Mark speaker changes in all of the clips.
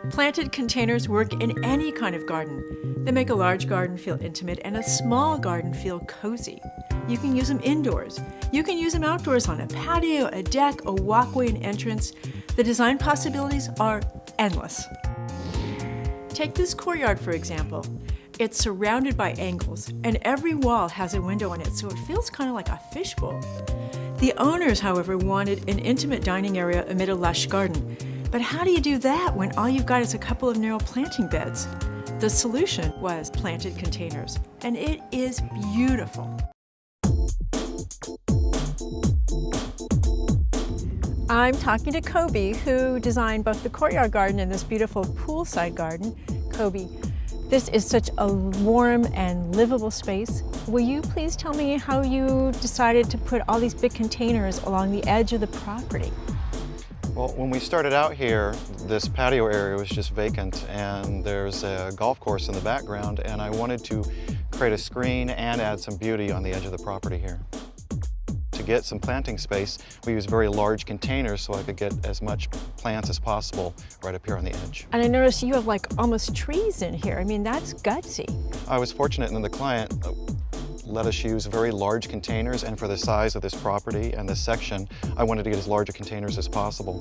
Speaker 1: Planted containers work in any kind of garden. They make a large garden feel intimate and a small garden feel cozy. You can use them indoors. You can use them outdoors on a patio, a deck, a walkway, an entrance. The design possibilities are endless. Take this courtyard, for example. It's surrounded by angles, and every wall has a window in it, so it feels kind of like a fishbowl. The owners, however, wanted an intimate dining area amid a lush garden. But how do you do that when all you've got is a couple of narrow planting beds? The solution was planted containers, and it is beautiful. I'm talking to Koby, who designed both the courtyard garden and this beautiful poolside garden. Koby, this is such a warm and livable space. Will you please tell me how you decided to put all these big containers along the edge of the property?
Speaker 2: Well, when we started out here, this patio area was just vacant, and there's a golf course in the background, and I wanted to create a screen and add some beauty on the edge of the property here. To get some planting space, we use very large containers so I could get as much plants as possible right up here on the edge.
Speaker 1: And I noticed you have like almost trees in here. I mean, that's gutsy.
Speaker 2: I was fortunate in the client let us use very large containers, and for the size of this property and this section, I wanted to get as large a containers as possible.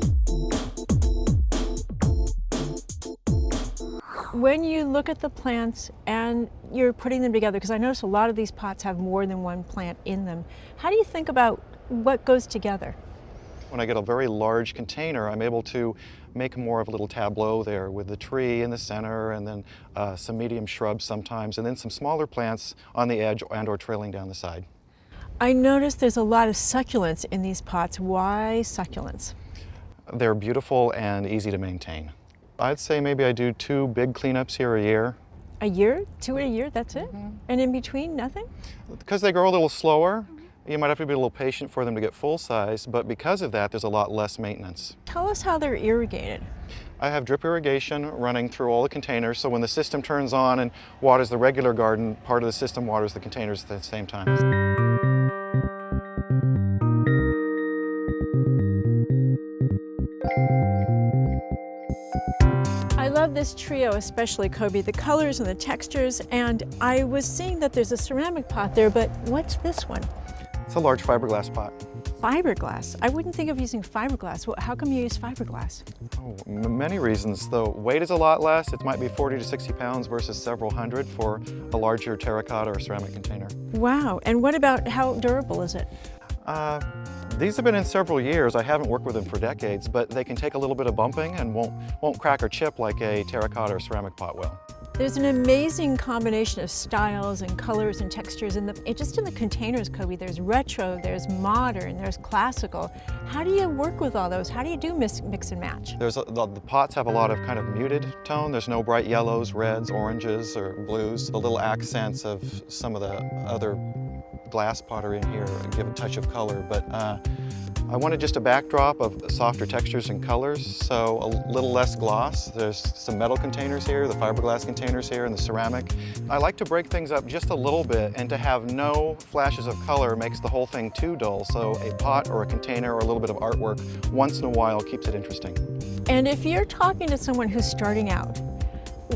Speaker 1: When you look at the plants and you're putting them together, because I notice a lot of these pots have more than one plant in them, how do you think about what goes together?
Speaker 2: When I get a very large container, I'm able to make more of a little tableau there with the tree in the center, and then some medium shrubs sometimes, and then some smaller plants on the edge and or trailing down the side.
Speaker 1: I noticed there's a lot of succulents in these pots. Why succulents?
Speaker 2: They're beautiful and easy to maintain. I'd say maybe I do 2 big cleanups here a year.
Speaker 1: A year? 2 a year, that's it? Mm-hmm. And in between, nothing?
Speaker 2: Because they grow a little slower, you might have to be a little patient for them to get full size, but because of that, there's a lot less maintenance.
Speaker 1: Tell us how they're irrigated.
Speaker 2: I have drip irrigation running through all the containers, so when the system turns on and waters the regular garden, part of the system waters the containers at the same time.
Speaker 1: I love this trio, especially Koby, the colors and the textures, and I was seeing that there's a ceramic pot there, but what's this one?
Speaker 2: It's a large fiberglass pot.
Speaker 1: Fiberglass? I wouldn't think of using fiberglass. Well, how come you use fiberglass?
Speaker 2: Oh, many reasons. The weight is a lot less. It might be 40 to 60 pounds versus several hundred for a larger terracotta or ceramic container.
Speaker 1: Wow, and what about how durable is it?
Speaker 2: These have been in several years. I haven't worked with them for decades, but they can take a little bit of bumping and won't crack or chip like a terracotta or ceramic pot will.
Speaker 1: There's an amazing combination of styles and colors and textures just in the containers, Koby. There's retro, there's modern, there's classical. How do you work with all those? How do you do mix and match?
Speaker 2: The pots have a lot of kind of muted tone. There's no bright yellows, reds, oranges, or blues. The little accents of some of the other glass pottery in here give a touch of color, but I wanted just a backdrop of softer textures and colors, so a little less gloss. There's some metal containers here, the fiberglass containers here, and the ceramic. I like to break things up just a little bit, and to have no flashes of color makes the whole thing too dull, so a pot or a container or a little bit of artwork once in a while keeps it interesting.
Speaker 1: And if you're talking to someone who's starting out,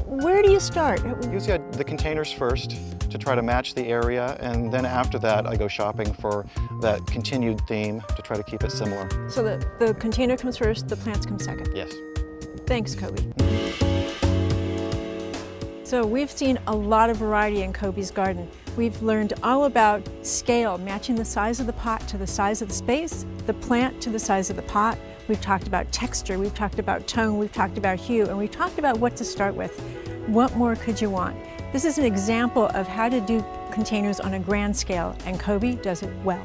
Speaker 1: where do you start?
Speaker 2: Usually the containers first to try to match the area, and then after that I go shopping for that continued theme to try to keep it similar.
Speaker 1: So the container comes first, the plants come second?
Speaker 2: Yes.
Speaker 1: Thanks, Koby. So we've seen a lot of variety in Koby's garden. We've learned all about scale, matching the size of the pot to the size of the space, the plant to the size of the pot. We've talked about texture, we've talked about tone, we've talked about hue, and we've talked about what to start with. What more could you want? This is an example of how to do containers on a grand scale, and Koby does it well.